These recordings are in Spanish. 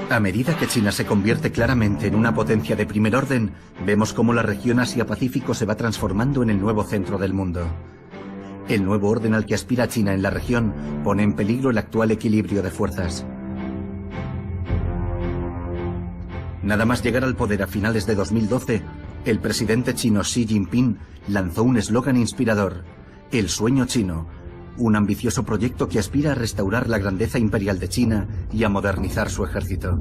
A medida que China se convierte claramente en una potencia de primer orden, vemos cómo la región Asia-Pacífico se va transformando en el nuevo centro del mundo. El nuevo orden al que aspira China en la región pone en peligro el actual equilibrio de fuerzas. Nada más llegar al poder a finales de 2012, el presidente chino Xi Jinping lanzó un eslogan inspirador: el sueño chino, un ambicioso proyecto que aspira a restaurar la grandeza imperial de China y a modernizar su ejército.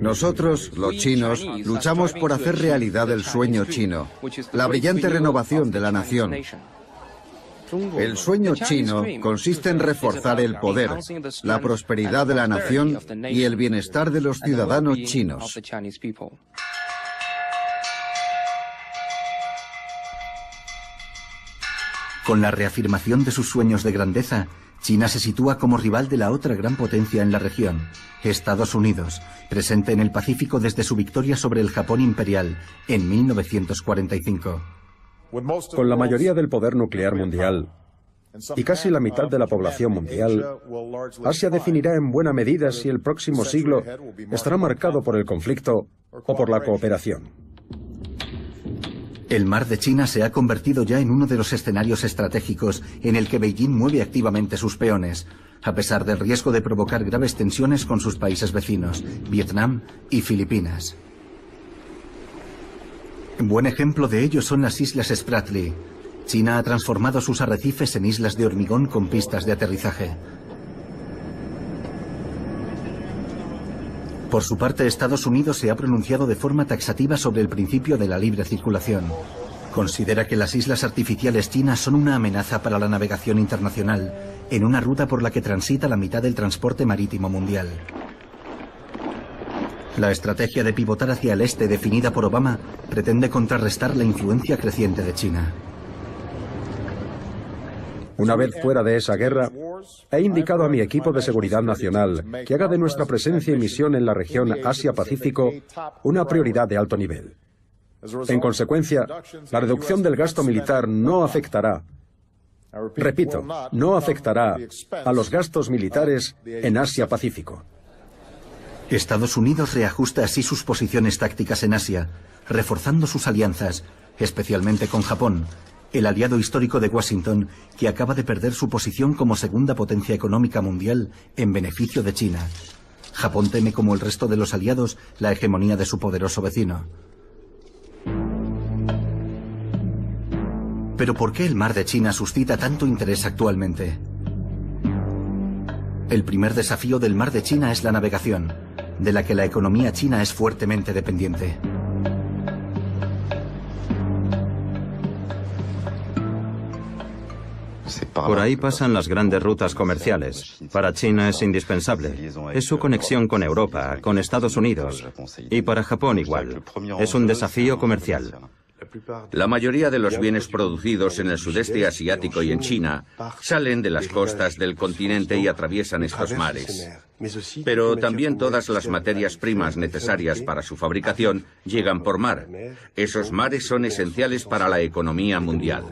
Nosotros, los chinos, luchamos por hacer realidad el sueño chino, la brillante renovación de la nación. El sueño chino consiste en reforzar el poder, la prosperidad de la nación y el bienestar de los ciudadanos chinos. Con la reafirmación de sus sueños de grandeza, China se sitúa como rival de la otra gran potencia en la región, Estados Unidos, presente en el Pacífico desde su victoria sobre el Japón imperial en 1945. Con la mayoría del poder nuclear mundial y casi la mitad de la población mundial, Asia definirá en buena medida si el próximo siglo estará marcado por el conflicto o por la cooperación. El mar de China se ha convertido ya en uno de los escenarios estratégicos en el que Beijing mueve activamente sus peones, a pesar del riesgo de provocar graves tensiones con sus países vecinos, Vietnam y Filipinas. Buen ejemplo de ello son las Islas Spratly. China ha transformado sus arrecifes en islas de hormigón con pistas de aterrizaje. Por su parte, Estados Unidos se ha pronunciado de forma taxativa sobre el principio de la libre circulación. Considera que las islas artificiales chinas son una amenaza para la navegación internacional, en una ruta por la que transita la mitad del transporte marítimo mundial. La estrategia de pivotar hacia el este definida por Obama pretende contrarrestar la influencia creciente de China. Una vez fuera de esa guerra, he indicado a mi equipo de seguridad nacional que haga de nuestra presencia y misión en la región Asia-Pacífico una prioridad de alto nivel. En consecuencia, la reducción del gasto militar no afectará, repito, no afectará a los gastos militares en Asia-Pacífico. Estados Unidos reajusta así sus posiciones tácticas en Asia, reforzando sus alianzas, especialmente con Japón, el aliado histórico de Washington, que acaba de perder su posición como segunda potencia económica mundial en beneficio de China. Japón teme, como el resto de los aliados, la hegemonía de su poderoso vecino. Pero ¿por qué el mar de China suscita tanto interés actualmente? El primer desafío del mar de China es la navegación, de la que la economía china es fuertemente dependiente. Por ahí pasan las grandes rutas comerciales. Para China es indispensable. Es su conexión con Europa, con Estados Unidos. Y para Japón igual. Es un desafío comercial. La mayoría de los bienes producidos en el sudeste asiático y en China salen de las costas del continente y atraviesan estos mares. Pero también todas las materias primas necesarias para su fabricación llegan por mar. Esos mares son esenciales para la economía mundial.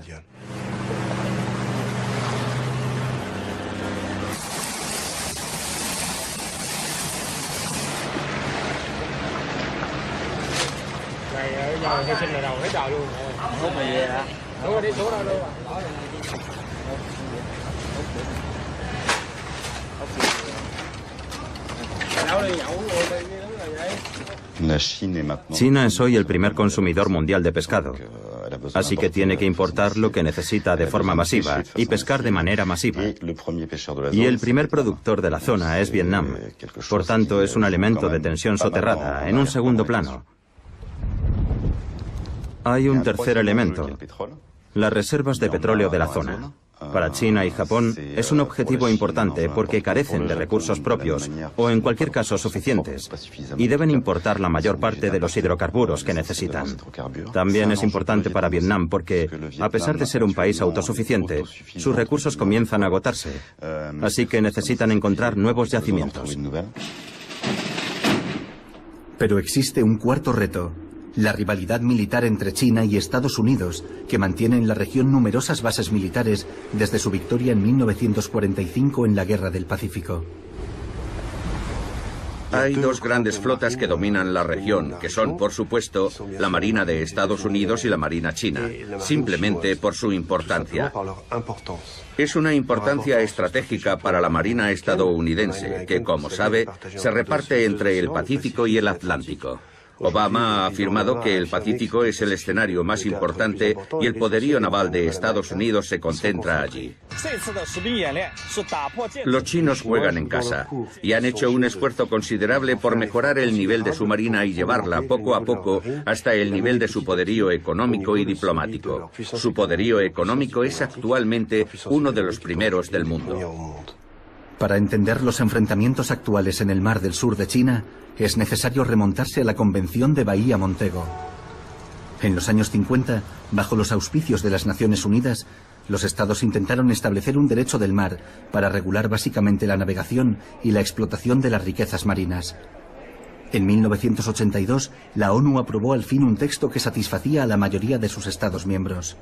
China es hoy el primer consumidor mundial de pescado, así que tiene que importar lo que necesita de forma masiva y pescar de manera masiva. Y el primer productor de la zona es Vietnam, por tanto es un elemento de tensión soterrada, en un segundo plano. Hay un tercer elemento, las reservas de petróleo de la zona. Para China y Japón es un objetivo importante porque carecen de recursos propios o en cualquier caso suficientes y deben importar la mayor parte de los hidrocarburos que necesitan. También es importante para Vietnam porque, a pesar de ser un país autosuficiente, sus recursos comienzan a agotarse, así que necesitan encontrar nuevos yacimientos. Pero existe un cuarto reto: La rivalidad militar entre China y Estados Unidos, que mantiene en la región numerosas bases militares desde su victoria en 1945 en la Guerra del Pacífico. Hay dos grandes flotas que dominan la región, que son, por supuesto, la Marina de Estados Unidos y la Marina china, simplemente por su importancia. Es una importancia estratégica para la Marina estadounidense, que, como sabe, se reparte entre el Pacífico y el Atlántico. Obama ha afirmado que el Pacífico es el escenario más importante y el poderío naval de Estados Unidos se concentra allí. Los chinos juegan en casa y han hecho un esfuerzo considerable por mejorar el nivel de su marina y llevarla poco a poco hasta el nivel de su poderío económico y diplomático. Su poderío económico es actualmente uno de los primeros del mundo. Para entender los enfrentamientos actuales en el Mar del Sur de China, es necesario remontarse a la Convención de Bahía Montego. En los años 50, bajo los auspicios de las Naciones Unidas, los estados intentaron establecer un derecho del mar para regular básicamente la navegación y la explotación de las riquezas marinas. En 1982, la ONU aprobó al fin un texto que satisfacía a la mayoría de sus estados miembros.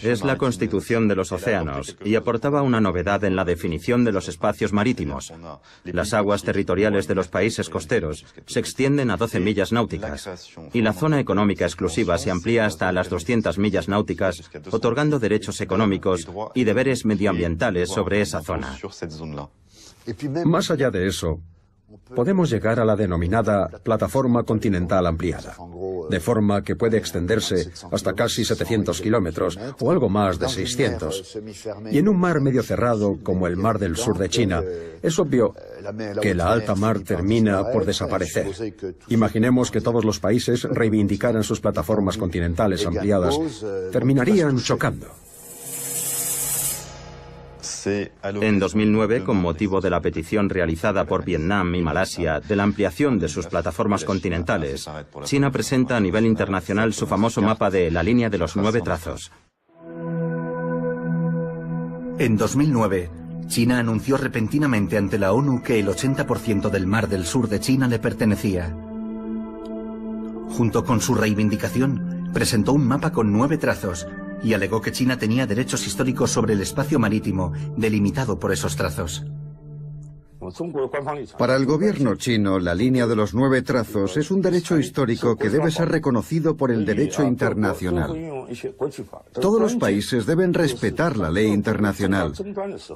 Es la Constitución de los Océanos y aportaba una novedad en la definición de los espacios marítimos. Las aguas territoriales de los países costeros se extienden a 12 millas náuticas y la zona económica exclusiva se amplía hasta las 200 millas náuticas, otorgando derechos económicos y deberes medioambientales sobre esa zona. Más allá de eso, podemos llegar a la denominada plataforma continental ampliada, de forma que puede extenderse hasta casi 700 kilómetros o algo más de 600. Y en un mar medio cerrado como el Mar del Sur de China, es obvio que la alta mar termina por desaparecer. Imaginemos que todos los países reivindicaran sus plataformas continentales ampliadas, terminarían chocando. En 2009, con motivo de la petición realizada por Vietnam y Malasia de la ampliación de sus plataformas continentales, China presenta a nivel internacional su famoso mapa de la línea de los 9 trazos. En 2009, China anunció repentinamente ante la ONU que el 80% del Mar del Sur de China le pertenecía. Junto con su reivindicación, presentó un mapa con 9 trazos, y alegó que China tenía derechos históricos sobre el espacio marítimo delimitado por esos trazos. Para el gobierno chino, la línea de los 9 trazos es un derecho histórico que debe ser reconocido por el derecho internacional. Todos los países deben respetar la ley internacional.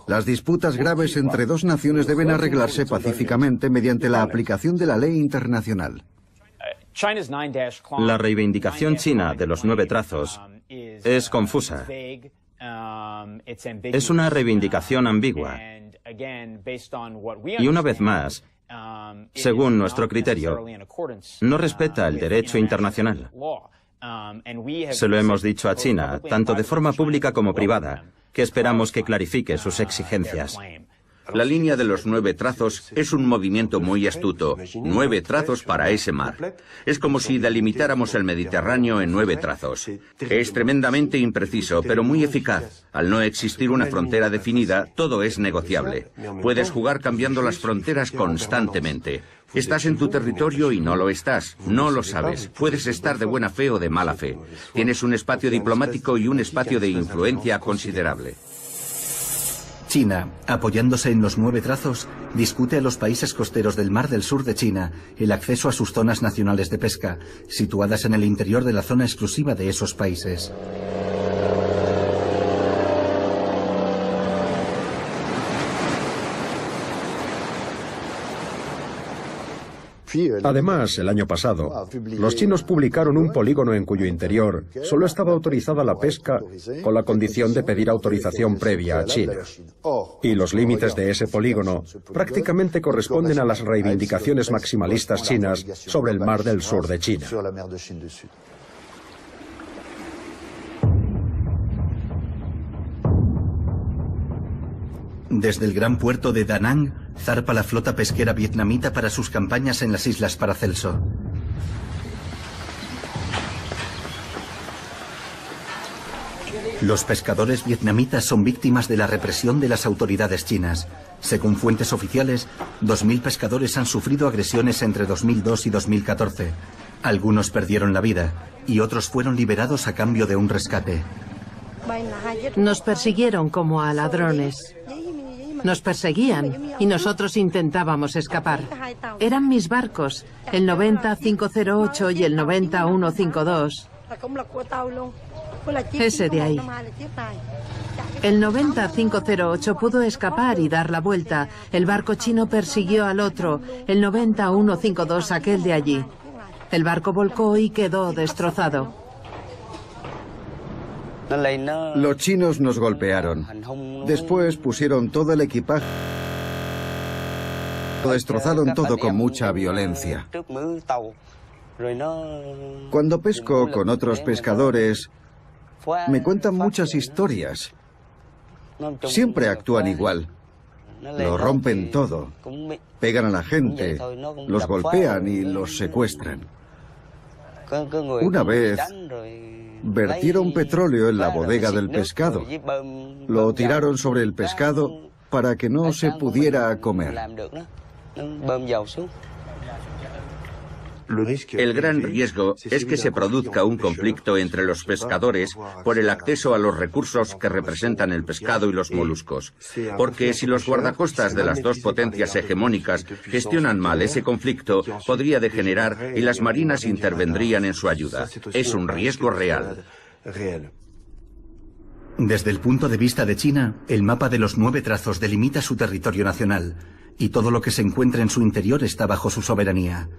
Las disputas graves entre dos naciones deben arreglarse pacíficamente mediante la aplicación de la ley internacional. La reivindicación china de los 9 trazos es confusa. Es una reivindicación ambigua. Y una vez más, según nuestro criterio, no respeta el derecho internacional. Se lo hemos dicho a China, tanto de forma pública como privada, que esperamos que clarifique sus exigencias. La línea de los 9 trazos es un movimiento muy astuto. 9 trazos para ese mar. Es como si delimitáramos el Mediterráneo en 9 trazos. Es tremendamente impreciso, pero muy eficaz. Al no existir una frontera definida, todo es negociable. Puedes jugar cambiando las fronteras constantemente. Estás en tu territorio y no lo estás. No lo sabes. Puedes estar de buena fe o de mala fe. Tienes un espacio diplomático y un espacio de influencia considerable. China, apoyándose en los 9 trazos, discute a los países costeros del Mar del Sur de China el acceso a sus zonas nacionales de pesca, situadas en el interior de la zona exclusiva de esos países. Además, el año pasado, los chinos publicaron un polígono en cuyo interior solo estaba autorizada la pesca con la condición de pedir autorización previa a China. Y los límites de ese polígono prácticamente corresponden a las reivindicaciones maximalistas chinas sobre el Mar del Sur de China. Desde el gran puerto de Da Nang, zarpa la flota pesquera vietnamita para sus campañas en las Islas Paracelso. Los pescadores vietnamitas son víctimas de la represión de las autoridades chinas. Según fuentes oficiales, 2.000 pescadores han sufrido agresiones entre 2002 y 2014. Algunos perdieron la vida y otros fueron liberados a cambio de un rescate. Nos persiguieron como a ladrones. Nos perseguían y nosotros intentábamos escapar. Eran mis barcos, el 90-508 y el 90-152. Ese de ahí. El 90-508 pudo escapar y dar la vuelta. El barco chino persiguió al otro, el 90-152, aquel de allí. El barco volcó y quedó destrozado. Los chinos nos golpearon. Después pusieron todo el equipaje. Lo destrozaron todo con mucha violencia. Cuando pesco con otros pescadores, me cuentan muchas historias. Siempre actúan igual. Lo rompen todo. Pegan a la gente, los golpean y los secuestran. Una vez vertieron petróleo en la bodega del pescado. Lo tiraron sobre el pescado para que no se pudiera comer. El gran riesgo es que se produzca un conflicto entre los pescadores por el acceso a los recursos que representan el pescado y los moluscos. Porque si los guardacostas de las dos potencias hegemónicas gestionan mal ese conflicto, podría degenerar y las marinas intervendrían en su ayuda. Es un riesgo real. Desde el punto de vista de China, el mapa de los 9 trazos delimita su territorio nacional, y todo lo que se encuentra en su interior está bajo su soberanía.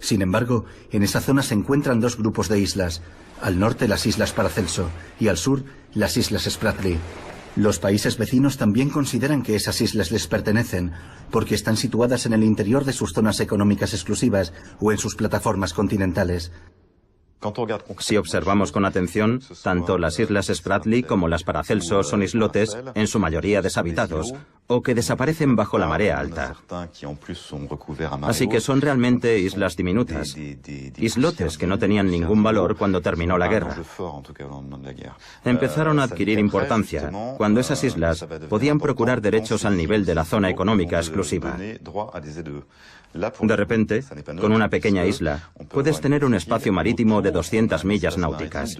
Sin embargo, en esa zona se encuentran 2 grupos de islas. Al norte las islas Paracelso y al sur las islas Spratly. Los países vecinos también consideran que esas islas les pertenecen, porque están situadas en el interior de sus zonas económicas exclusivas o en sus plataformas continentales. Si observamos con atención, tanto las islas Spratly como las Paracelso son islotes, en su mayoría deshabitados, o que desaparecen bajo la marea alta. Así que son realmente islas diminutas, islotes que no tenían ningún valor cuando terminó la guerra. Empezaron a adquirir importancia cuando esas islas podían procurar derechos al nivel de la zona económica exclusiva. De repente, con una pequeña isla, puedes tener un espacio marítimo de 200 millas náuticas.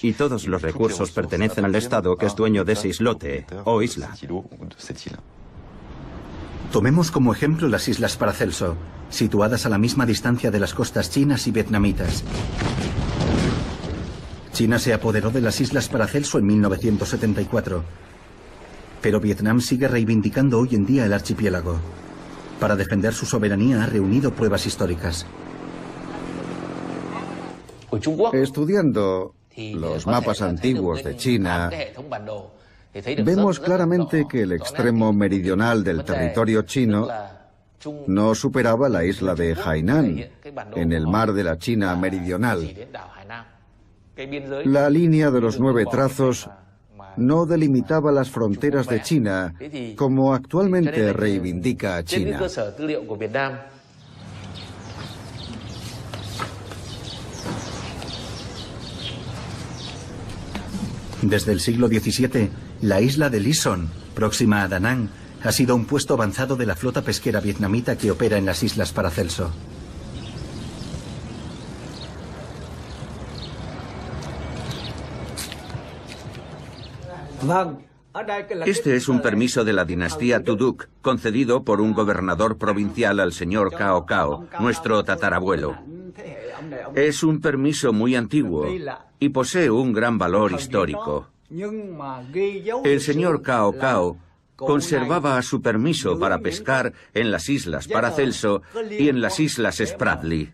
Y todos los recursos pertenecen al Estado que es dueño de ese islote o isla. Tomemos como ejemplo las islas Paracelso, situadas a la misma distancia de las costas chinas y vietnamitas. China se apoderó de las islas Paracelso en 1974, pero Vietnam sigue reivindicando hoy en día el archipiélago. Para defender su soberanía ha reunido pruebas históricas. Estudiando los mapas antiguos de China, vemos claramente que el extremo meridional del territorio chino no superaba la isla de Hainan, en el mar de la China meridional. La línea de los 9 trazos no delimitaba las fronteras de China como actualmente reivindica China. Desde el siglo XVII, la isla de Lison, próxima a Da Nang, ha sido un puesto avanzado de la flota pesquera vietnamita que opera en las islas Paracelso. Este es un permiso de la dinastía Tuduk, concedido por un gobernador provincial al señor Cao Cao, nuestro tatarabuelo. Es un permiso muy antiguo y posee un gran valor histórico. El señor Cao Cao conservaba su permiso para pescar en las islas Paracelso y en las islas Spratly.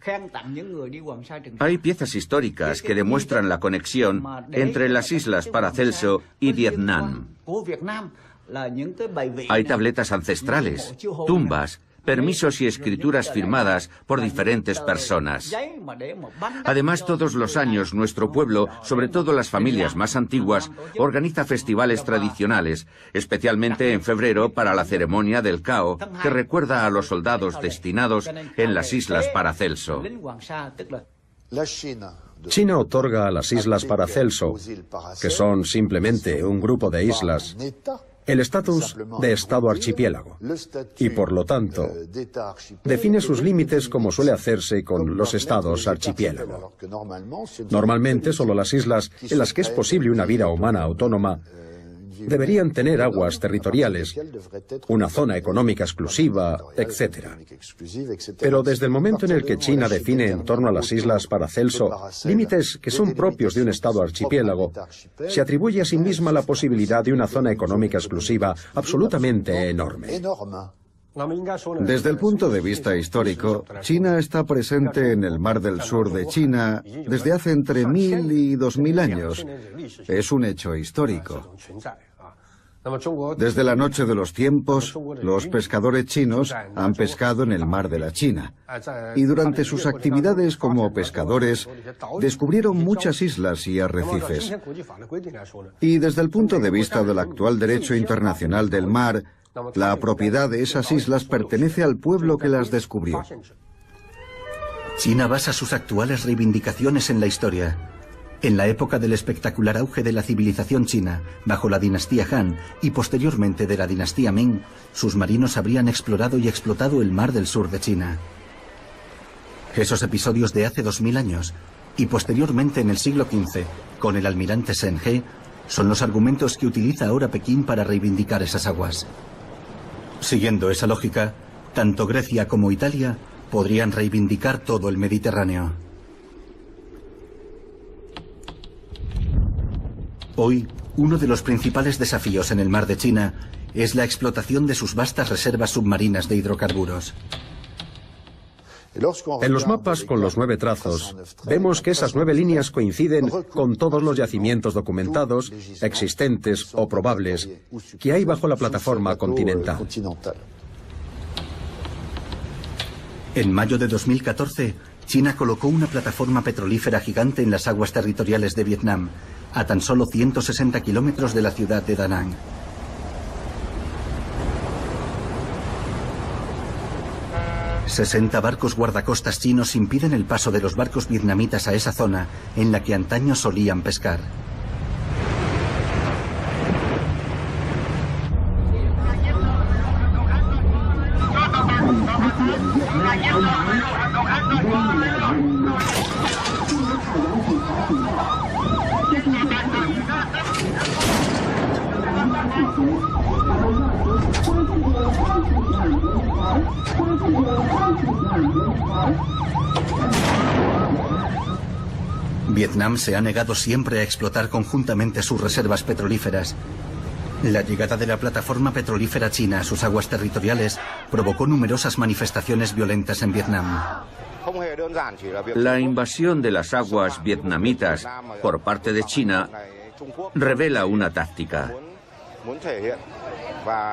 Hay piezas históricas que demuestran la conexión entre las islas Paracelso y Vietnam. Hay tabletas ancestrales, tumbas, permisos y escrituras firmadas por diferentes personas. Además, todos los años nuestro pueblo, sobre todo las familias más antiguas, organiza festivales tradicionales, especialmente en febrero para la ceremonia del Cao, que recuerda a los soldados destinados en las islas Paracelso. China otorga a las islas Paracelso, que son simplemente un grupo de islas, el estatus de Estado archipiélago y, por lo tanto, define sus límites como suele hacerse con los estados archipiélago. Normalmente, solo las islas en las que es posible una vida humana autónoma deberían tener aguas territoriales, una zona económica exclusiva, etc. Pero desde el momento en el que China define en torno a las islas Paracelso límites que son propios de un estado archipiélago, se atribuye a sí misma la posibilidad de una zona económica exclusiva absolutamente enorme. Desde el punto de vista histórico, China está presente en el Mar del Sur de China desde hace entre 1000 y 2000 años. Es un hecho histórico. Desde la noche de los tiempos, los pescadores chinos han pescado en el Mar de la China. Y durante sus actividades como pescadores, descubrieron muchas islas y arrecifes. Y desde el punto de vista del actual derecho internacional del mar, la propiedad de esas islas pertenece al pueblo que las descubrió. China basa sus actuales reivindicaciones en la historia. En la época del espectacular auge de la civilización china, bajo la dinastía Han y posteriormente de la dinastía Ming, sus marinos habrían explorado y explotado el Mar del Sur de China. Esos episodios de hace 2000 años y posteriormente en el siglo XV, con el almirante Zheng He, son los argumentos que utiliza ahora Pekín para reivindicar esas aguas. Siguiendo esa lógica, tanto Grecia como Italia podrían reivindicar todo el Mediterráneo. Hoy, uno de los principales desafíos en el Mar de China es la explotación de sus vastas reservas submarinas de hidrocarburos. En los mapas con los 9 trazos, vemos que esas 9 líneas coinciden con todos los yacimientos documentados, existentes o probables, que hay bajo la plataforma continental. En mayo de 2014, China colocó una plataforma petrolífera gigante en las aguas territoriales de Vietnam, a tan solo 160 kilómetros de la ciudad de Da Nang. ...60 barcos guardacostas chinos impiden el paso de los barcos vietnamitas a esa zona en la que antaño solían pescar. Vietnam se ha negado siempre a explotar conjuntamente sus reservas petrolíferas. La llegada de la plataforma petrolífera china a sus aguas territoriales provocó numerosas manifestaciones violentas en Vietnam. La invasión de las aguas vietnamitas por parte de China revela una táctica.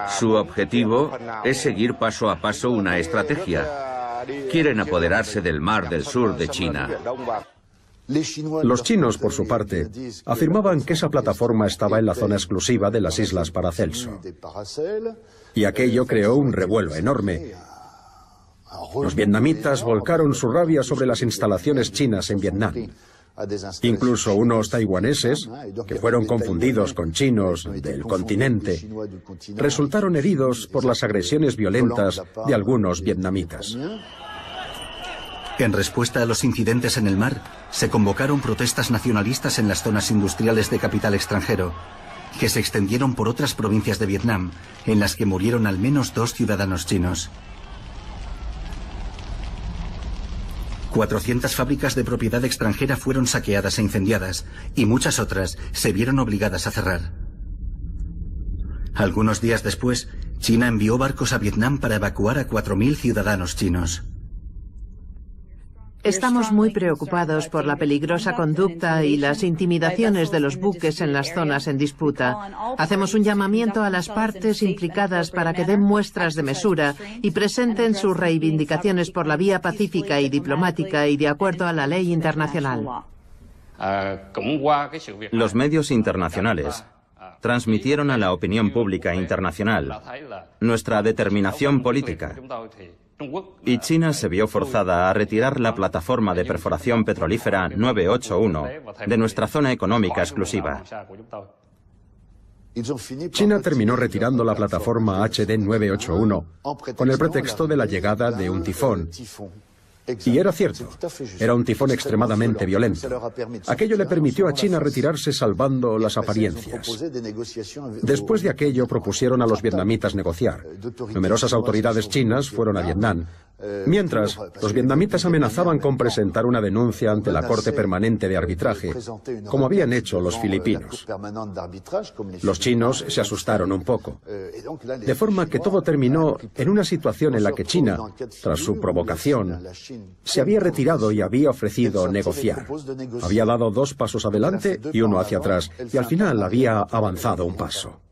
Su objetivo es seguir paso a paso una estrategia. Quieren apoderarse del Mar del Sur de China. Los chinos, por su parte, afirmaban que esa plataforma estaba en la zona exclusiva de las islas Paracelso. Y aquello creó un revuelo enorme. Los vietnamitas volcaron su rabia sobre las instalaciones chinas en Vietnam. Incluso unos taiwaneses, que fueron confundidos con chinos del continente, resultaron heridos por las agresiones violentas de algunos vietnamitas. En respuesta a los incidentes en el mar, se convocaron protestas nacionalistas en las zonas industriales de capital extranjero, que se extendieron por otras provincias de Vietnam, en las que murieron al menos 2 ciudadanos chinos. 400 fábricas de propiedad extranjera fueron saqueadas e incendiadas, y muchas otras se vieron obligadas a cerrar. Algunos días después, China envió barcos a Vietnam para evacuar a 4.000 ciudadanos chinos. Estamos muy preocupados por la peligrosa conducta y las intimidaciones de los buques en las zonas en disputa. Hacemos un llamamiento a las partes implicadas para que den muestras de mesura y presenten sus reivindicaciones por la vía pacífica y diplomática y de acuerdo a la ley internacional. Los medios internacionales transmitieron a la opinión pública internacional nuestra determinación política. Y China se vio forzada a retirar la plataforma de perforación petrolífera 981 de nuestra zona económica exclusiva. China terminó retirando la plataforma HD 981 con el pretexto de la llegada de un tifón. Y era cierto, era un tifón extremadamente violento. Aquello le permitió a China retirarse salvando las apariencias. Después de aquello propusieron a los vietnamitas negociar. Numerosas autoridades chinas fueron a Vietnam. Mientras, los vietnamitas amenazaban con presentar una denuncia ante la Corte Permanente de Arbitraje, como habían hecho los filipinos. Los chinos se asustaron un poco, de forma que todo terminó en una situación en la que China, tras su provocación, se había retirado y había ofrecido negociar. Había dado 2 pasos adelante y 1 hacia atrás, y al final había avanzado un paso.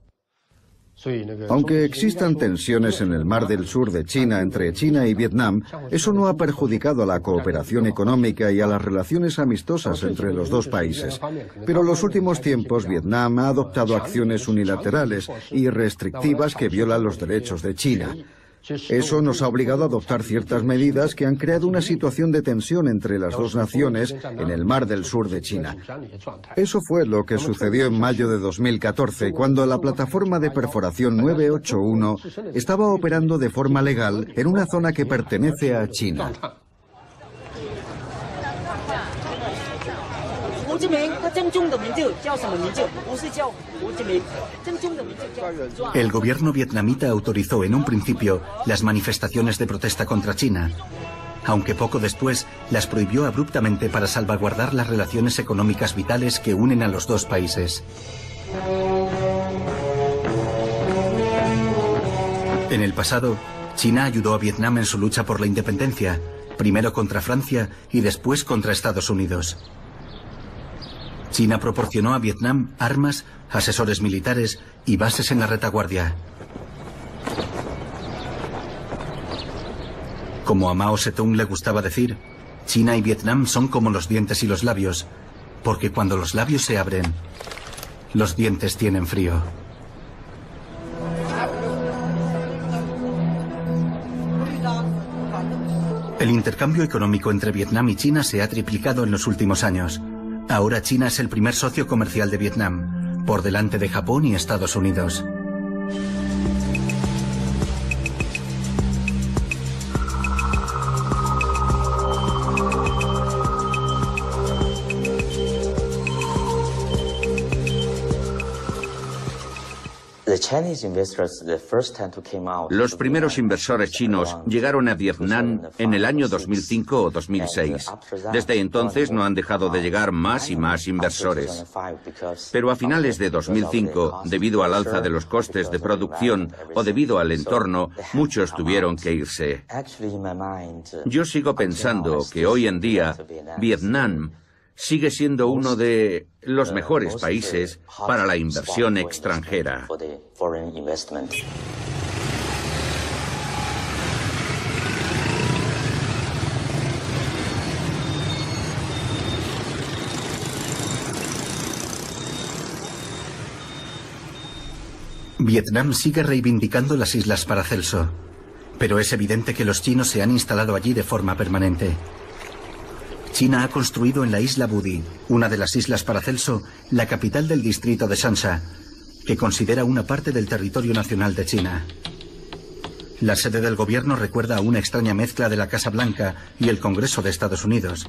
Aunque existan tensiones en el Mar del Sur de China entre China y Vietnam, eso no ha perjudicado a la cooperación económica y a las relaciones amistosas entre los dos países. Pero en los últimos tiempos Vietnam ha adoptado acciones unilaterales y restrictivas que violan los derechos de China. Eso nos ha obligado a adoptar ciertas medidas que han creado una situación de tensión entre las dos naciones en el Mar del Sur de China. Eso fue lo que sucedió en mayo de 2014, cuando la plataforma de perforación 981 estaba operando de forma legal en una zona que pertenece a China. El gobierno vietnamita autorizó en un principio las manifestaciones de protesta contra China, aunque poco después las prohibió abruptamente para salvaguardar las relaciones económicas vitales que unen a los dos países. En el pasado, China ayudó a Vietnam en su lucha por la independencia, primero contra Francia y después contra Estados Unidos. China proporcionó a Vietnam armas, asesores militares y bases en la retaguardia. Como a Mao Zedong le gustaba decir, China y Vietnam son como los dientes y los labios, porque cuando los labios se abren, los dientes tienen frío. El intercambio económico entre Vietnam y China se ha triplicado en los últimos años. Ahora China es el primer socio comercial de Vietnam, por delante de Japón y Estados Unidos. Los primeros inversores chinos llegaron a Vietnam en el año 2005 o 2006. Desde entonces no han dejado de llegar más y más inversores. Pero a finales de 2005, debido al alza de los costes de producción o debido al entorno, muchos tuvieron que irse. Yo sigo pensando que hoy en día Vietnam sigue siendo uno de los mejores países para la inversión extranjera. Vietnam sigue reivindicando las Islas Paracelso, pero es evidente que los chinos se han instalado allí de forma permanente. China ha construido en la isla Budi, una de las Islas Paracelso, la capital del distrito de Shanxia, que considera una parte del territorio nacional de China. La sede del gobierno recuerda a una extraña mezcla de la Casa Blanca y el Congreso de Estados Unidos.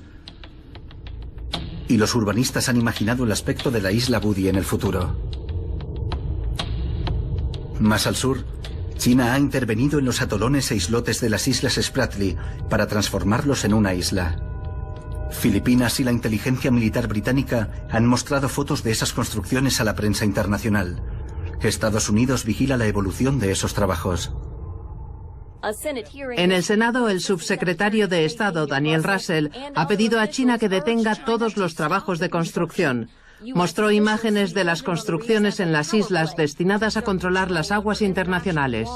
Y los urbanistas han imaginado el aspecto de la isla Budi en el futuro. Más al sur, China ha intervenido en los atolones e islotes de las Islas Spratly para transformarlos en una isla. Filipinas y la inteligencia militar británica han mostrado fotos de esas construcciones a la prensa internacional. Estados Unidos vigila la evolución de esos trabajos. En el Senado, el subsecretario de Estado, Daniel Russell, ha pedido a China que detenga todos los trabajos de construcción. Mostró imágenes de las construcciones en las islas destinadas a controlar las aguas internacionales.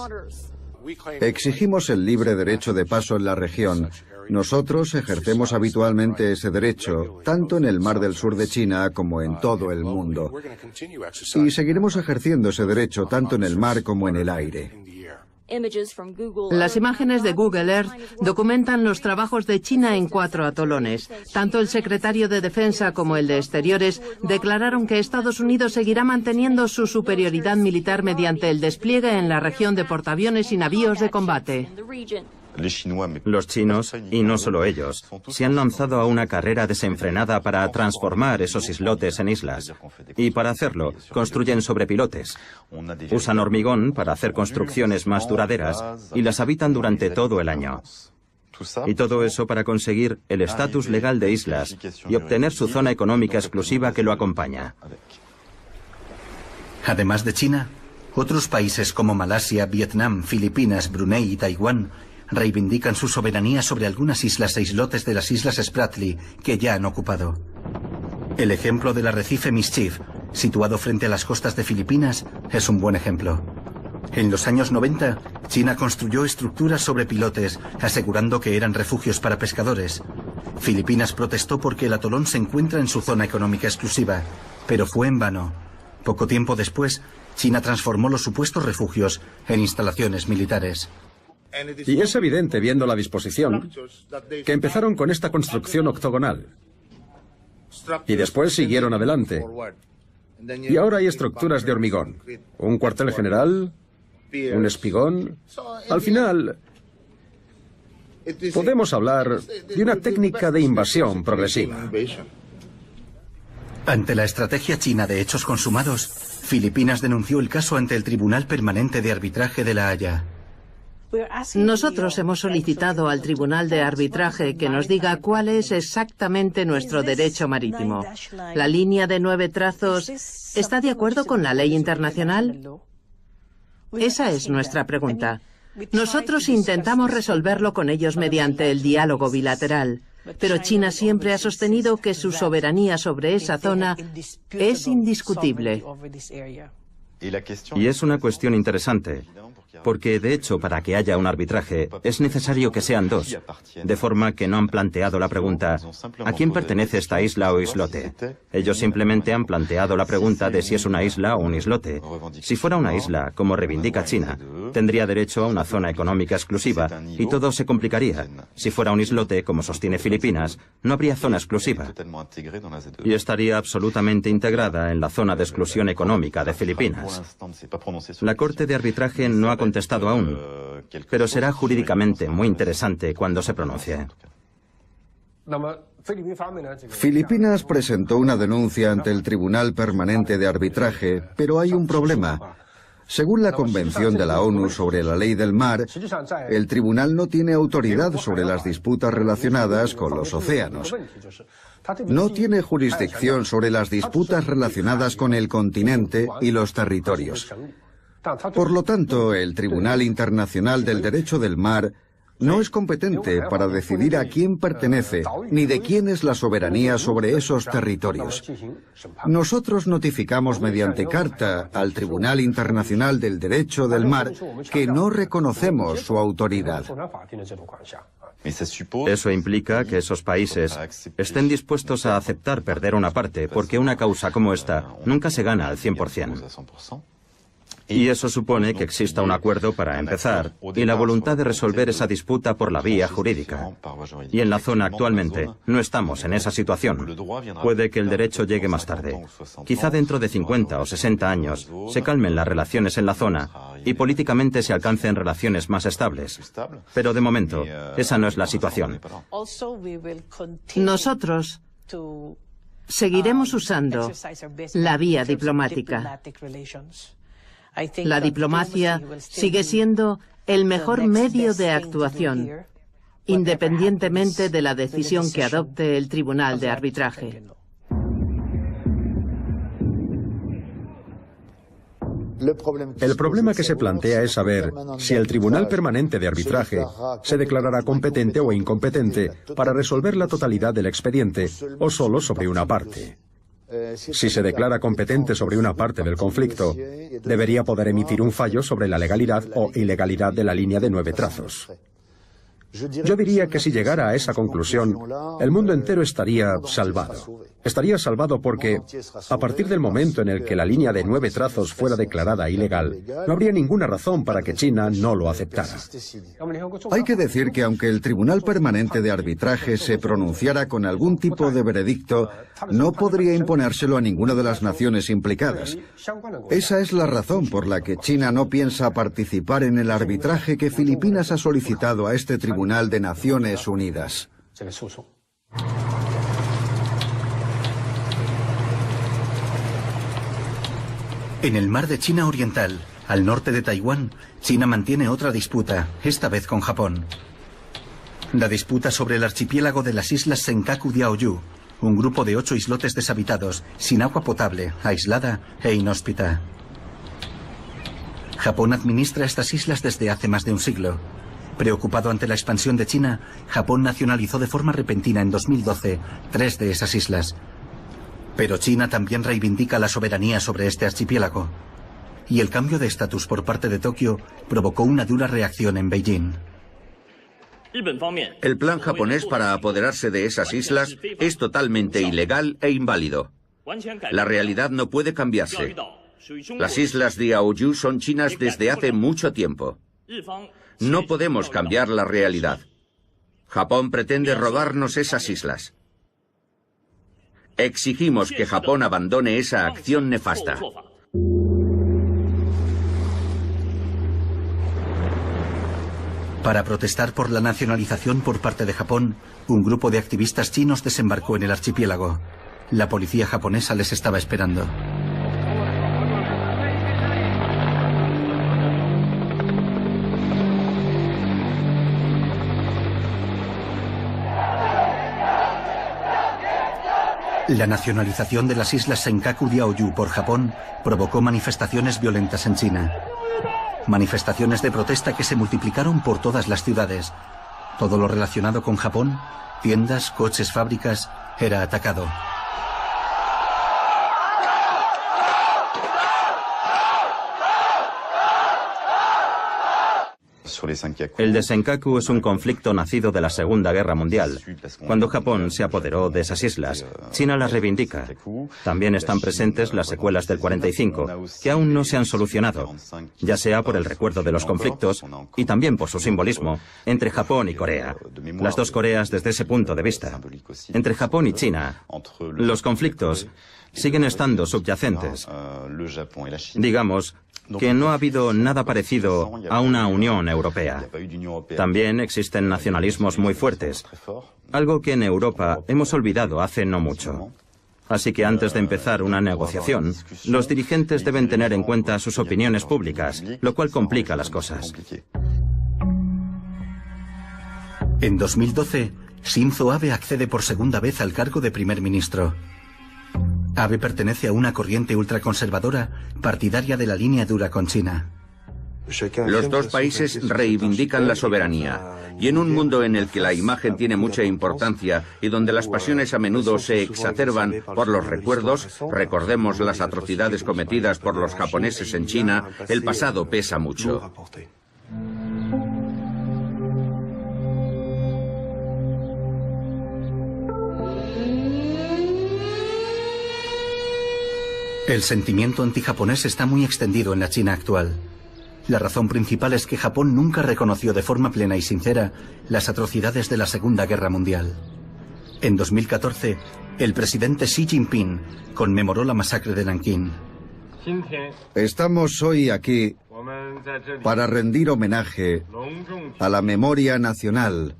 Exigimos el libre derecho de paso en la región. Nosotros ejercemos habitualmente ese derecho, tanto en el Mar del Sur de China como en todo el mundo. Y seguiremos ejerciendo ese derecho tanto en el mar como en el aire. Las imágenes de Google Earth documentan los trabajos de China en 4 atolones. Tanto el secretario de Defensa como el de Exteriores declararon que Estados Unidos seguirá manteniendo su superioridad militar mediante el despliegue en la región de portaaviones y navíos de combate. Los chinos, y no solo ellos, se han lanzado a una carrera desenfrenada para transformar esos islotes en islas. Y para hacerlo, construyen sobre pilotes. Usan hormigón para hacer construcciones más duraderas y las habitan durante todo el año. Y todo eso para conseguir el estatus legal de islas y obtener su zona económica exclusiva que lo acompaña. Además de China, otros países como Malasia, Vietnam, Filipinas, Brunei y Taiwán reivindican su soberanía sobre algunas islas e islotes de las Islas Spratly que ya han ocupado. El ejemplo del arrecife Mischief, situado frente a las costas de Filipinas, es un buen ejemplo. En los años 90, China construyó estructuras sobre pilotes, asegurando que eran refugios para pescadores. Filipinas protestó porque el atolón se encuentra en su zona económica exclusiva, pero fue en vano. Poco tiempo después, China transformó los supuestos refugios en instalaciones militares. Y es evidente, viendo la disposición, que empezaron con esta construcción octogonal. Y después siguieron adelante. Y ahora hay estructuras de hormigón. Un cuartel general, un espigón. Al final, podemos hablar de una técnica de invasión progresiva. Ante la estrategia china de hechos consumados, Filipinas denunció el caso ante el Tribunal Permanente de Arbitraje de La Haya. Nosotros hemos solicitado al Tribunal de Arbitraje que nos diga cuál es exactamente nuestro derecho marítimo. ¿La línea de 9 trazos está de acuerdo con la ley internacional? Esa es nuestra pregunta. Nosotros intentamos resolverlo con ellos mediante el diálogo bilateral, pero China siempre ha sostenido que su soberanía sobre esa zona es indiscutible. Y es una cuestión interesante, porque de hecho para que haya un arbitraje es necesario que sean dos, de forma que no han planteado la pregunta ¿a quién pertenece esta isla o islote? Ellos simplemente han planteado la pregunta de si es una isla o un islote. Si fuera una isla, como reivindica China, tendría derecho a una zona económica exclusiva y todo se complicaría. Si fuera un islote, como sostiene Filipinas, no habría zona exclusiva y estaría absolutamente integrada en la zona de exclusión económica de Filipinas. La Corte de Arbitraje no ha contestado aún, pero será jurídicamente muy interesante cuando se pronuncie. Filipinas presentó una denuncia ante el Tribunal Permanente de Arbitraje, pero hay un problema. Según la Convención de la ONU sobre la Ley del Mar, el tribunal no tiene autoridad sobre las disputas relacionadas con los océanos. No tiene jurisdicción sobre las disputas relacionadas con el continente y los territorios. Por lo tanto, el Tribunal Internacional del Derecho del Mar no es competente para decidir a quién pertenece ni de quién es la soberanía sobre esos territorios. Nosotros notificamos mediante carta al Tribunal Internacional del Derecho del Mar que no reconocemos su autoridad. Eso implica que esos países estén dispuestos a aceptar perder una parte, porque una causa como esta nunca se gana al 100%. Y eso supone que exista un acuerdo para empezar y la voluntad de resolver esa disputa por la vía jurídica. Y en la zona actualmente no estamos en esa situación. Puede que el derecho llegue más tarde. Quizá dentro de 50 o 60 años se calmen las relaciones en la zona y políticamente se alcancen relaciones más estables. Pero de momento, esa no es la situación. Nosotros seguiremos usando la vía diplomática. La diplomacia sigue siendo el mejor medio de actuación, independientemente de la decisión que adopte el Tribunal de Arbitraje. El problema que se plantea es saber si el Tribunal Permanente de Arbitraje se declarará competente o incompetente para resolver la totalidad del expediente o solo sobre una parte. Si se declara competente sobre una parte del conflicto, debería poder emitir un fallo sobre la legalidad o ilegalidad de la línea de 9 trazos. Yo diría que si llegara a esa conclusión, el mundo entero estaría salvado. Estaría salvado porque, a partir del momento en el que la línea de 9 trazos fuera declarada ilegal, no habría ninguna razón para que China no lo aceptara. Hay que decir que aunque el Tribunal Permanente de Arbitraje se pronunciara con algún tipo de veredicto, no podría imponérselo a ninguna de las naciones implicadas. Esa es la razón por la que China no piensa participar en el arbitraje que Filipinas ha solicitado a este Tribunal de Naciones Unidas. En el mar de China Oriental, al norte de Taiwán, China mantiene otra disputa, esta vez con Japón. La disputa sobre el archipiélago de las islas Senkaku-Diaoyu, un grupo de 8 islotes deshabitados, sin agua potable, aislada e inhóspita. Japón administra estas islas desde hace más de un siglo. Preocupado ante la expansión de China, Japón nacionalizó de forma repentina en 2012 3 de esas islas. Pero China también reivindica la soberanía sobre este archipiélago. Y el cambio de estatus por parte de Tokio provocó una dura reacción en Beijing. El plan japonés para apoderarse de esas islas es totalmente ilegal e inválido. La realidad no puede cambiarse. Las islas Diaoyu son chinas desde hace mucho tiempo. No podemos cambiar la realidad. Japón pretende robarnos esas islas. Exigimos que Japón abandone esa acción nefasta. Para protestar por la nacionalización por parte de Japón, un grupo de activistas chinos desembarcó en el archipiélago. La policía japonesa les estaba esperando. La nacionalización de las islas Senkaku-Diaoyu por Japón provocó manifestaciones violentas en China. Manifestaciones de protesta que se multiplicaron por todas las ciudades. Todo lo relacionado con Japón, tiendas, coches, fábricas, era atacado. El de Senkaku es un conflicto nacido de la Segunda Guerra Mundial. Cuando Japón se apoderó de esas islas, China las reivindica. También están presentes las secuelas del 45, que aún no se han solucionado, ya sea por el recuerdo de los conflictos y también por su simbolismo entre Japón y Corea. Las dos Coreas desde ese punto de vista. Entre Japón y China, los conflictos siguen estando subyacentes. Digamos que no ha habido nada parecido a una Unión Europea. También existen nacionalismos muy fuertes, algo que en Europa hemos olvidado hace no mucho. Así que antes de empezar una negociación, los dirigentes deben tener en cuenta sus opiniones públicas, lo cual complica las cosas. En 2012, Shinzo Abe accede por segunda vez al cargo de primer ministro. Abe pertenece a una corriente ultraconservadora partidaria de la línea dura con China. Los dos países reivindican la soberanía, y en un mundo en el que la imagen tiene mucha importancia y donde las pasiones a menudo se exacerban por los recuerdos, recordemos las atrocidades cometidas por los japoneses en China, el pasado pesa mucho. El sentimiento antijaponés está muy extendido en la China actual. La razón principal es que Japón nunca reconoció de forma plena y sincera las atrocidades de la Segunda Guerra Mundial. En 2014, el presidente Xi Jinping conmemoró la masacre de Nankín. Estamos hoy aquí para rendir homenaje a la memoria nacional,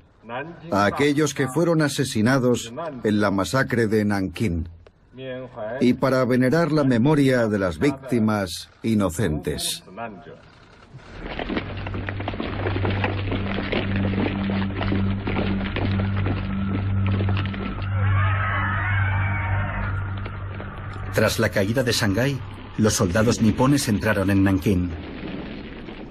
a aquellos que fueron asesinados en la masacre de Nankín, y para venerar la memoria de las víctimas inocentes. Tras la caída de Shanghái, los soldados nipones entraron en Nankín.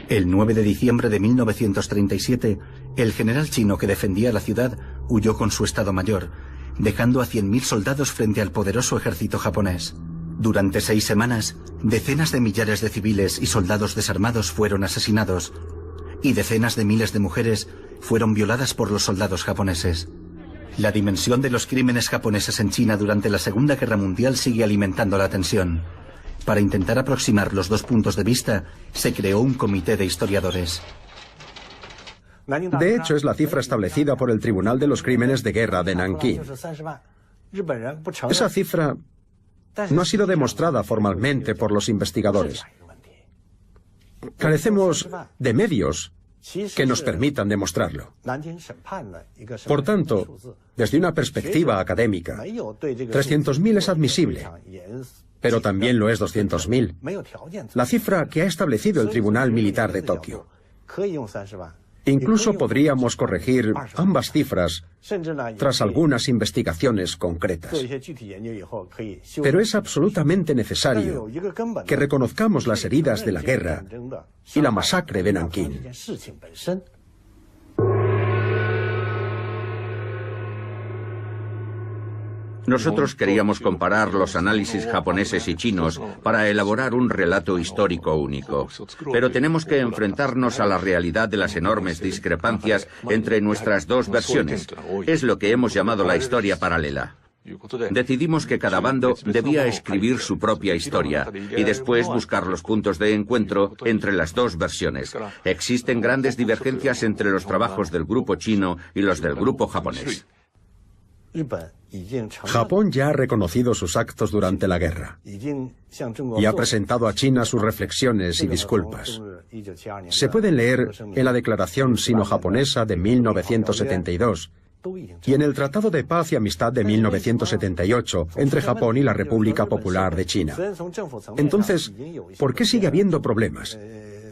El 9 de diciembre de 1937, el general chino que defendía la ciudad huyó con su Estado Mayor, dejando a 100.000 soldados frente al poderoso ejército japonés. Durante 6 semanas, decenas de millares de civiles y soldados desarmados fueron asesinados, y decenas de miles de mujeres fueron violadas por los soldados japoneses. La dimensión de los crímenes japoneses en China durante la Segunda Guerra Mundial sigue alimentando la tensión. Para intentar aproximar los dos puntos de vista, se creó un comité de historiadores. De hecho, es la cifra establecida por el Tribunal de los Crímenes de Guerra de Nankín. Esa cifra no ha sido demostrada formalmente por los investigadores. Carecemos de medios que nos permitan demostrarlo. Por tanto, desde una perspectiva académica, 300.000 es admisible, pero también lo es 200.000, la cifra que ha establecido el Tribunal Militar de Tokio. Incluso podríamos corregir ambas cifras tras algunas investigaciones concretas. Pero es absolutamente necesario que reconozcamos las heridas de la guerra y la masacre de Nankín. Nosotros queríamos comparar los análisis japoneses y chinos para elaborar un relato histórico único. Pero tenemos que enfrentarnos a la realidad de las enormes discrepancias entre nuestras dos versiones. Es lo que hemos llamado la historia paralela. Decidimos que cada bando debía escribir su propia historia y después buscar los puntos de encuentro entre las dos versiones. Existen grandes divergencias entre los trabajos del grupo chino y los del grupo japonés. Japón ya ha reconocido sus actos durante la guerra y ha presentado a China sus reflexiones y disculpas. Se pueden leer en la Declaración Sino-Japonesa de 1972 y en el Tratado de Paz y Amistad de 1978 entre Japón y la República Popular de China. Entonces, ¿por qué sigue habiendo problemas?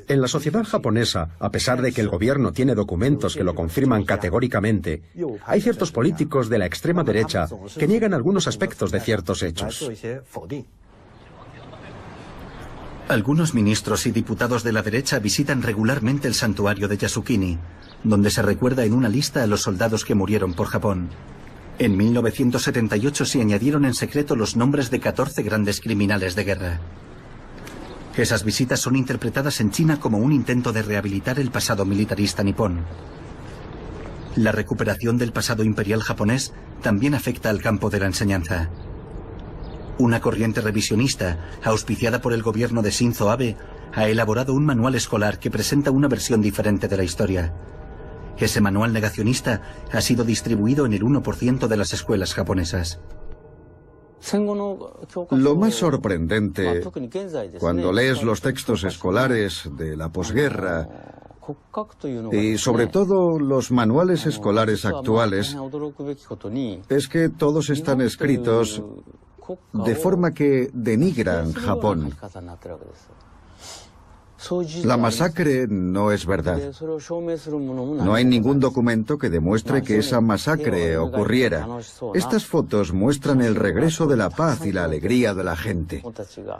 En la sociedad japonesa, a pesar de que el gobierno tiene documentos que lo confirman categóricamente, hay ciertos políticos de la extrema derecha que niegan algunos aspectos de ciertos hechos. Algunos ministros y diputados de la derecha visitan regularmente el santuario de Yasukuni, donde se recuerda en una lista a los soldados que murieron por Japón. En 1978 se añadieron en secreto los nombres de 14 grandes criminales de guerra. Esas visitas son interpretadas en China como un intento de rehabilitar el pasado militarista nipón. La recuperación del pasado imperial japonés también afecta al campo de la enseñanza. Una corriente revisionista, auspiciada por el gobierno de Shinzo Abe, ha elaborado un manual escolar que presenta una versión diferente de la historia. Ese manual negacionista ha sido distribuido en el 1% de las escuelas japonesas. Lo más sorprendente, cuando lees los textos escolares de la posguerra y sobre todo los manuales escolares actuales, es que todos están escritos de forma que denigran Japón. La masacre no es verdad. No hay ningún documento que demuestre que esa masacre ocurriera. Estas fotos muestran el regreso de la paz y la alegría de la gente.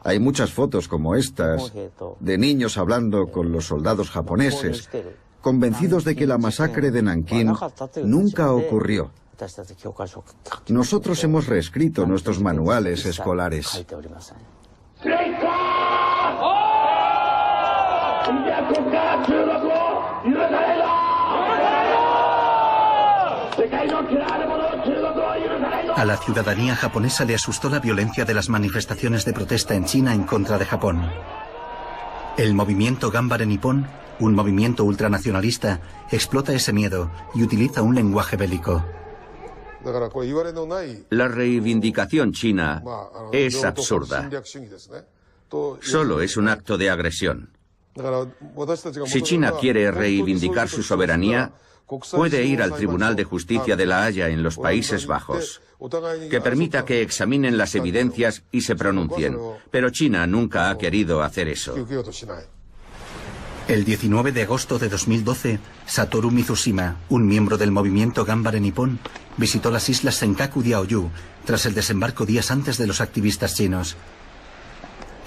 Hay muchas fotos como estas, de niños hablando con los soldados japoneses, convencidos de que la masacre de Nankín nunca ocurrió. Nosotros hemos reescrito nuestros manuales escolares. A la ciudadanía japonesa le asustó la violencia de las manifestaciones de protesta en China en contra de Japón. El movimiento Ganbare Nippon, un movimiento ultranacionalista, explota ese miedo y utiliza un lenguaje bélico. La reivindicación china es absurda. Solo es un acto de agresión. Si China quiere reivindicar su soberanía, puede ir al Tribunal de Justicia de La Haya en los Países Bajos, que permita que examinen las evidencias y se pronuncien. Pero China nunca ha querido hacer eso. El 19 de agosto de 2012, Satoru Mizushima, un miembro del movimiento Ganbare Nippon, visitó las islas Senkaku Diaoyu tras el desembarco días antes de los activistas chinos.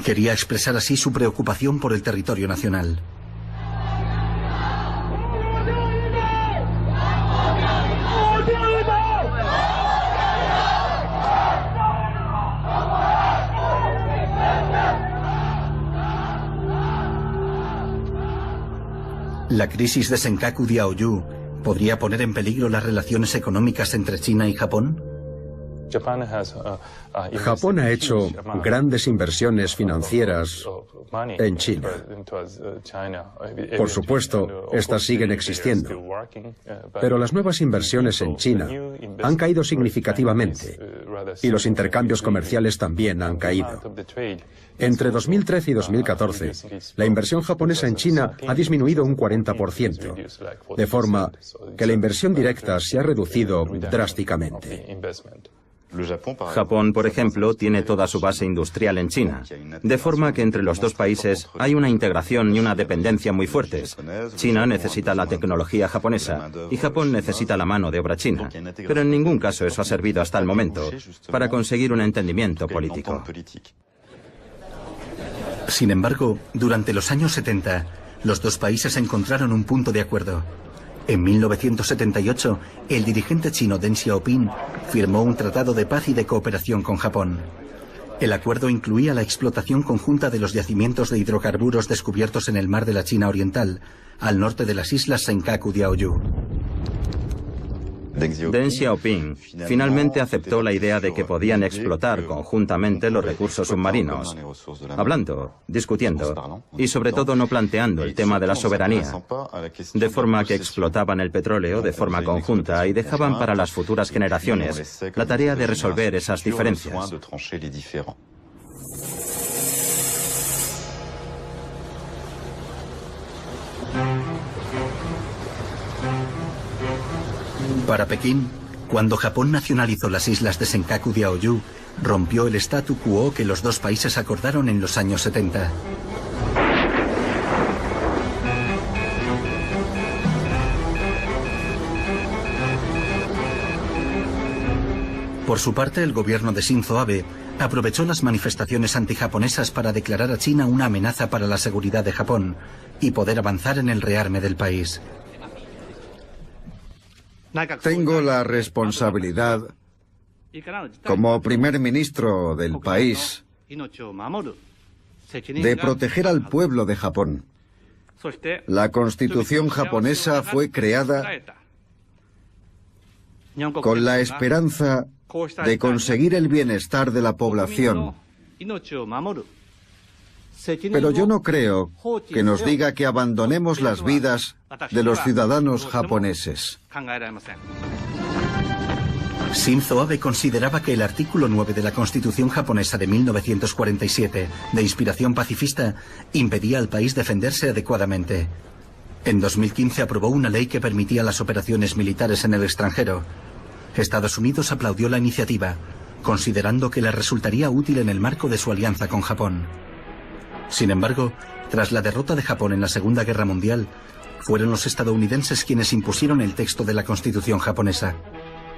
Quería expresar así su preocupación por el territorio nacional. La crisis de Senkaku Diaoyu ¿Podría poner en peligro las relaciones económicas entre China y Japón? Japón ha hecho grandes inversiones financieras en China. Por supuesto, estas siguen existiendo. Pero las nuevas inversiones en China han caído significativamente y los intercambios comerciales también han caído. Entre 2013 y 2014, la inversión japonesa en China ha disminuido un 40%, de forma que la inversión directa se ha reducido drásticamente. Japón, por ejemplo, tiene toda su base industrial en China, de forma que entre los dos países hay una integración y una dependencia muy fuertes. China necesita la tecnología japonesa y Japón necesita la mano de obra china, pero en ningún caso eso ha servido hasta el momento para conseguir un entendimiento político. Sin embargo, durante los años 70, los dos países encontraron un punto de acuerdo. En 1978, el dirigente chino Deng Xiaoping firmó un tratado de paz y de cooperación con Japón. El acuerdo incluía la explotación conjunta de los yacimientos de hidrocarburos descubiertos en el mar de la China Oriental, al norte de las islas Senkaku-Diaoyu. Deng Xiaoping finalmente aceptó la idea de que podían explotar conjuntamente los recursos submarinos, hablando, discutiendo y sobre todo no planteando el tema de la soberanía, de forma que explotaban el petróleo de forma conjunta y dejaban para las futuras generaciones la tarea de resolver esas diferencias. Para Pekín, cuando Japón nacionalizó las islas de Senkaku-Diaoyu, rompió el statu quo que los dos países acordaron en los años 70. Por su parte, el gobierno de Shinzo Abe aprovechó las manifestaciones antijaponesas para declarar a China una amenaza para la seguridad de Japón y poder avanzar en el rearme del país. Tengo la responsabilidad, como primer ministro del país, de proteger al pueblo de Japón. La Constitución japonesa fue creada con la esperanza de conseguir el bienestar de la población. Pero yo no creo que nos diga que abandonemos las vidas de los ciudadanos japoneses. Shinzo Abe consideraba que el artículo 9 de la Constitución japonesa de 1947, de inspiración pacifista, impedía al país defenderse adecuadamente. En 2015 aprobó una ley que permitía las operaciones militares en el extranjero. Estados Unidos aplaudió la iniciativa, considerando que le resultaría útil en el marco de su alianza con Japón. Sin embargo, tras la derrota de Japón en la Segunda Guerra Mundial, fueron los estadounidenses quienes impusieron el texto de la Constitución japonesa.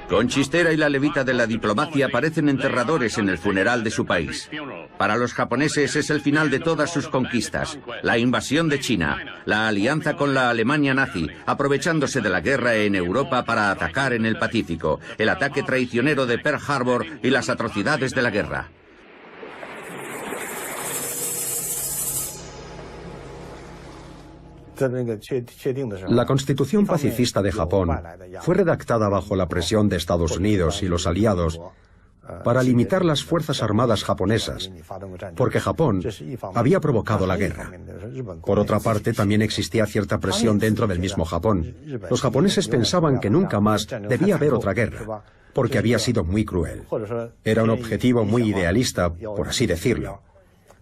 Conchistera y la levita de la diplomacia parecen enterradores en el funeral de su país. Para los japoneses es el final de todas sus conquistas, la invasión de China, la alianza con la Alemania nazi, aprovechándose de la guerra en Europa para atacar en el Pacífico, el ataque traicionero de Pearl Harbor y las atrocidades de la guerra. La Constitución pacifista de Japón fue redactada bajo la presión de Estados Unidos y los aliados para limitar las fuerzas armadas japonesas, porque Japón había provocado la guerra. Por otra parte, también existía cierta presión dentro del mismo Japón. Los japoneses pensaban que nunca más debía haber otra guerra, porque había sido muy cruel. Era un objetivo muy idealista, por así decirlo.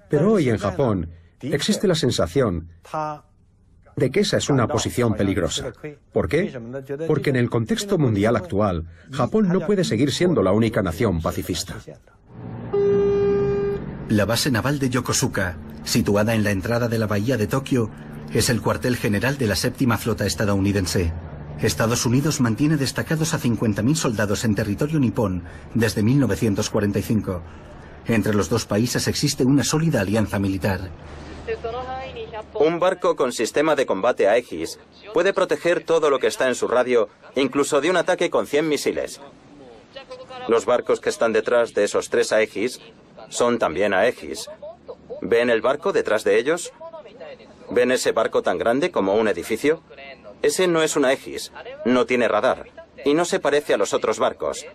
Pero hoy en Japón existe la sensación de que esa es una posición peligrosa. ¿Por qué? Porque en el contexto mundial actual, Japón no puede seguir siendo la única nación pacifista. La base naval de Yokosuka, situada en la entrada de la bahía de Tokio, es el cuartel general de la séptima flota estadounidense. Estados Unidos mantiene destacados a 50.000 soldados en territorio nipón desde 1945. Entre los dos países existe una sólida alianza militar. Un barco con sistema de combate Aegis puede proteger todo lo que está en su radio, incluso de un ataque con 100 misiles. Los barcos que están detrás de esos 3 Aegis son también Aegis. ¿Ven el barco detrás de ellos? ¿Ven ese barco tan grande como un edificio? Ese no es una Aegis, no tiene radar y no se parece a los otros barcos.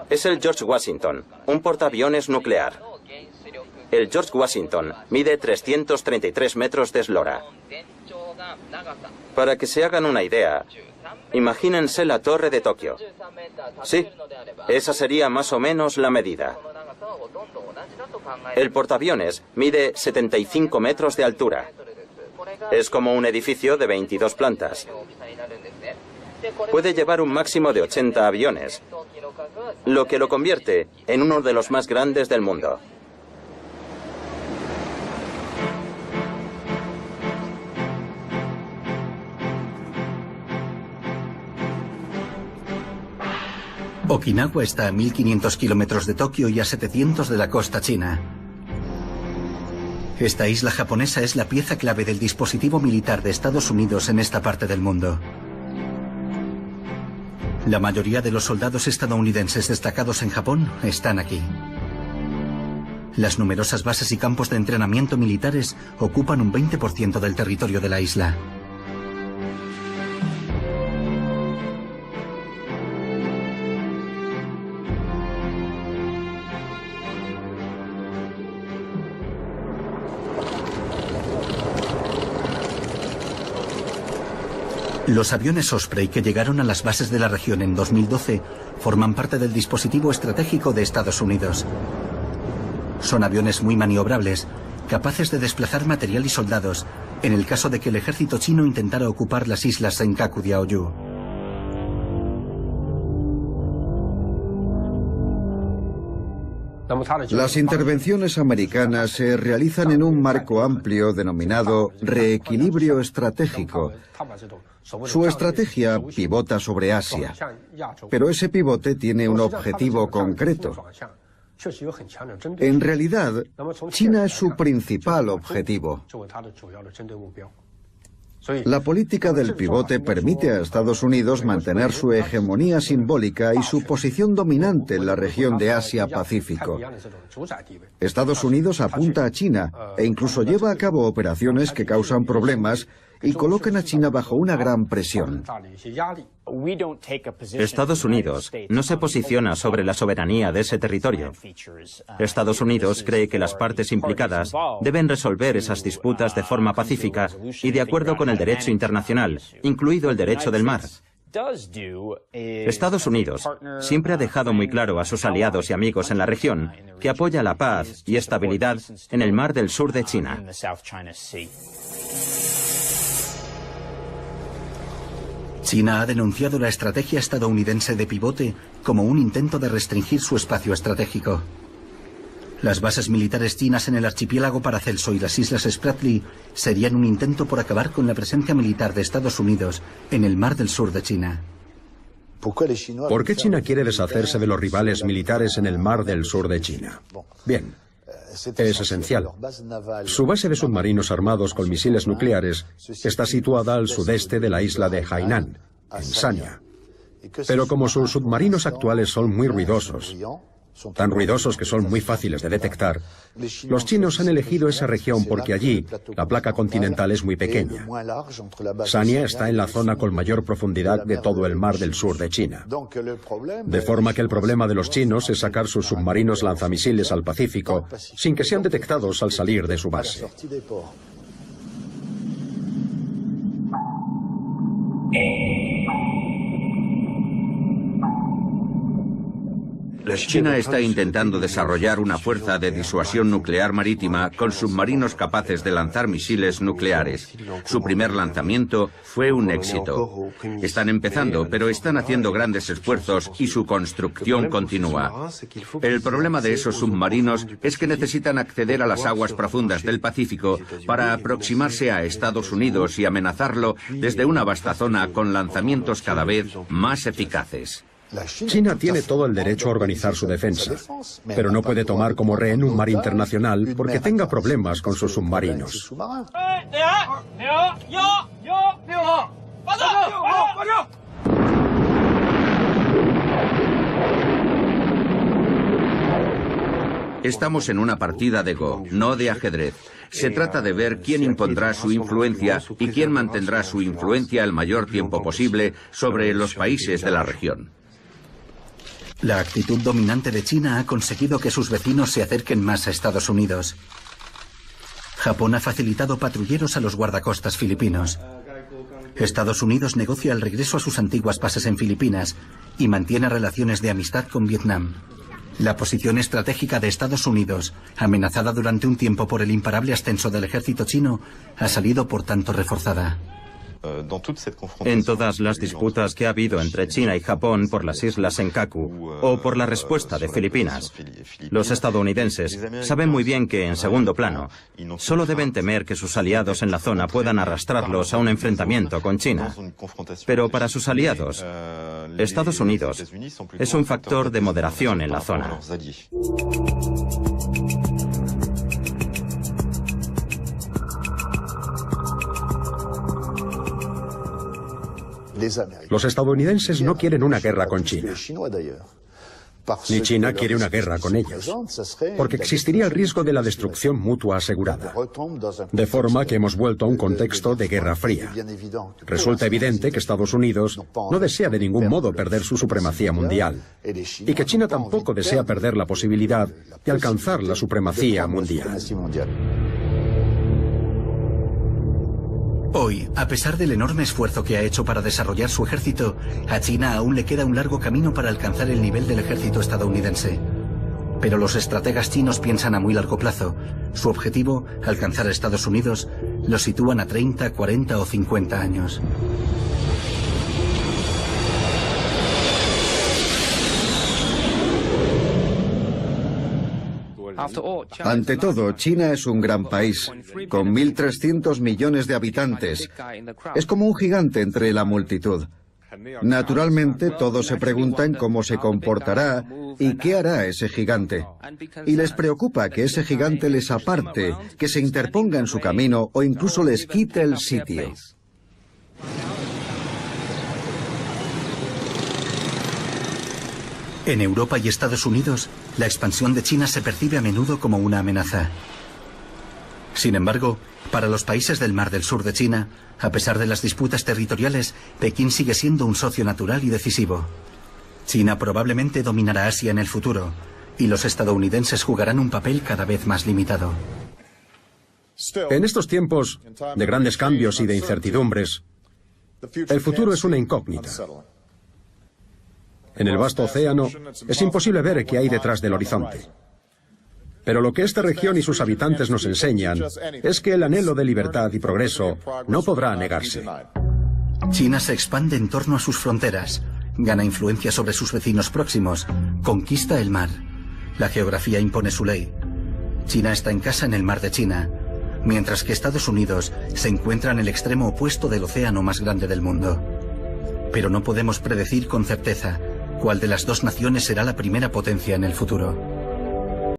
Es el George Washington, un portaaviones nuclear. El George Washington mide 333 metros de eslora. Para que se hagan una idea, imagínense la torre de Tokio. Sí, esa sería más o menos la medida. El portaaviones mide 75 metros de altura. Es como un edificio de 22 plantas. Puede llevar un máximo de 80 aviones, lo que lo convierte en uno de los más grandes del mundo. Okinawa está a 1500 kilómetros de Tokio y a 700 de la costa china. Esta isla japonesa es la pieza clave del dispositivo militar de Estados Unidos en esta parte del mundo. La mayoría de los soldados estadounidenses destacados en Japón están aquí. Las numerosas bases y campos de entrenamiento militares ocupan un 20% del territorio de la isla. Los aviones Osprey que llegaron a las bases de la región en 2012 forman parte del dispositivo estratégico de Estados Unidos. Son aviones muy maniobrables, capaces de desplazar material y soldados en el caso de que el ejército chino intentara ocupar las islas Senkaku Diaoyu. Las intervenciones americanas se realizan en un marco amplio denominado reequilibrio estratégico. Su estrategia pivota sobre Asia, pero ese pivote tiene un objetivo concreto. En realidad, China es su principal objetivo. La política del pivote permite a Estados Unidos mantener su hegemonía simbólica y su posición dominante en la región de Asia-Pacífico. Estados Unidos apunta a China e incluso lleva a cabo operaciones que causan problemas y colocan a China bajo una gran presión. Estados Unidos no se posiciona sobre la soberanía de ese territorio. Estados Unidos cree que las partes implicadas deben resolver esas disputas de forma pacífica y de acuerdo con el derecho internacional, incluido el derecho del mar. Estados Unidos siempre ha dejado muy claro a sus aliados y amigos en la región que apoya la paz y estabilidad en el mar del sur de China. China ha denunciado la estrategia estadounidense de pivote como un intento de restringir su espacio estratégico. Las bases militares chinas en el archipiélago Paracelso y las islas Spratly serían un intento por acabar con la presencia militar de Estados Unidos en el mar del sur de China. ¿Por qué China quiere deshacerse de los rivales militares en el mar del sur de China? Bien, es esencial. Su base de submarinos armados con misiles nucleares está situada al sudeste de la isla de Hainan, en Sanya. Pero como sus submarinos actuales son muy ruidosos, tan ruidosos que son muy fáciles de detectar, los chinos han elegido esa región porque allí la placa continental es muy pequeña. Sanya está en la zona con mayor profundidad de todo el mar del sur de China. De forma que el problema de los chinos es sacar sus submarinos lanzamisiles al Pacífico sin que sean detectados al salir de su base. China está intentando desarrollar una fuerza de disuasión nuclear marítima con submarinos capaces de lanzar misiles nucleares. Su primer lanzamiento fue un éxito. Están empezando, pero están haciendo grandes esfuerzos y su construcción continúa. El problema de esos submarinos es que necesitan acceder a las aguas profundas del Pacífico para aproximarse a Estados Unidos y amenazarlo desde una vasta zona con lanzamientos cada vez más eficaces. China tiene todo el derecho a organizar su defensa, pero no puede tomar como rehén un mar internacional porque tenga problemas con sus submarinos. Estamos en una partida de Go, no de ajedrez. Se trata de ver quién impondrá su influencia y quién mantendrá su influencia el mayor tiempo posible sobre los países de la región. La actitud dominante de China ha conseguido que sus vecinos se acerquen más a Estados Unidos. Japón ha facilitado patrulleros a los guardacostas filipinos. Estados Unidos negocia el regreso a sus antiguas bases en Filipinas y mantiene relaciones de amistad con Vietnam. La posición estratégica de Estados Unidos, amenazada durante un tiempo por el imparable ascenso del ejército chino, ha salido por tanto reforzada. En todas las disputas que ha habido entre China y Japón por las islas Senkaku o por la respuesta de Filipinas, los estadounidenses saben muy bien que, en segundo plano, solo deben temer que sus aliados en la zona puedan arrastrarlos a un enfrentamiento con China. Pero para sus aliados, Estados Unidos es un factor de moderación en la zona. Los estadounidenses no quieren una guerra con China. Ni China quiere una guerra con ellos, porque existiría el riesgo de la destrucción mutua asegurada, de forma que hemos vuelto a un contexto de Guerra Fría. Resulta evidente que Estados Unidos no desea de ningún modo perder su supremacía mundial, y que China tampoco desea perder la posibilidad de alcanzar la supremacía mundial. Hoy, a pesar del enorme esfuerzo que ha hecho para desarrollar su ejército, a China aún le queda un largo camino para alcanzar el nivel del ejército estadounidense. Pero los estrategas chinos piensan a muy largo plazo. Su objetivo, alcanzar a Estados Unidos, lo sitúan a 30, 40 o 50 años. Ante todo, China es un gran país, con 1.300 millones de habitantes. Es como un gigante entre la multitud. Naturalmente, todos se preguntan cómo se comportará y qué hará ese gigante. Y les preocupa que ese gigante les aparte, que se interponga en su camino o incluso les quite el sitio. En Europa y Estados Unidos, la expansión de China se percibe a menudo como una amenaza. Sin embargo, para los países del Mar del Sur de China, a pesar de las disputas territoriales, Pekín sigue siendo un socio natural y decisivo. China probablemente dominará Asia en el futuro, y los estadounidenses jugarán un papel cada vez más limitado. En estos tiempos de grandes cambios y de incertidumbres, el futuro es una incógnita. En el vasto océano es imposible ver qué hay detrás del horizonte. Pero lo que esta región y sus habitantes nos enseñan es que el anhelo de libertad y progreso no podrá negarse. China se expande en torno a sus fronteras, gana influencia sobre sus vecinos próximos, conquista el mar. La geografía impone su ley. China está en casa en el Mar de China, mientras que Estados Unidos se encuentra en el extremo opuesto del océano más grande del mundo. Pero no podemos predecir con certeza cuál de las dos naciones será la primera potencia en el futuro.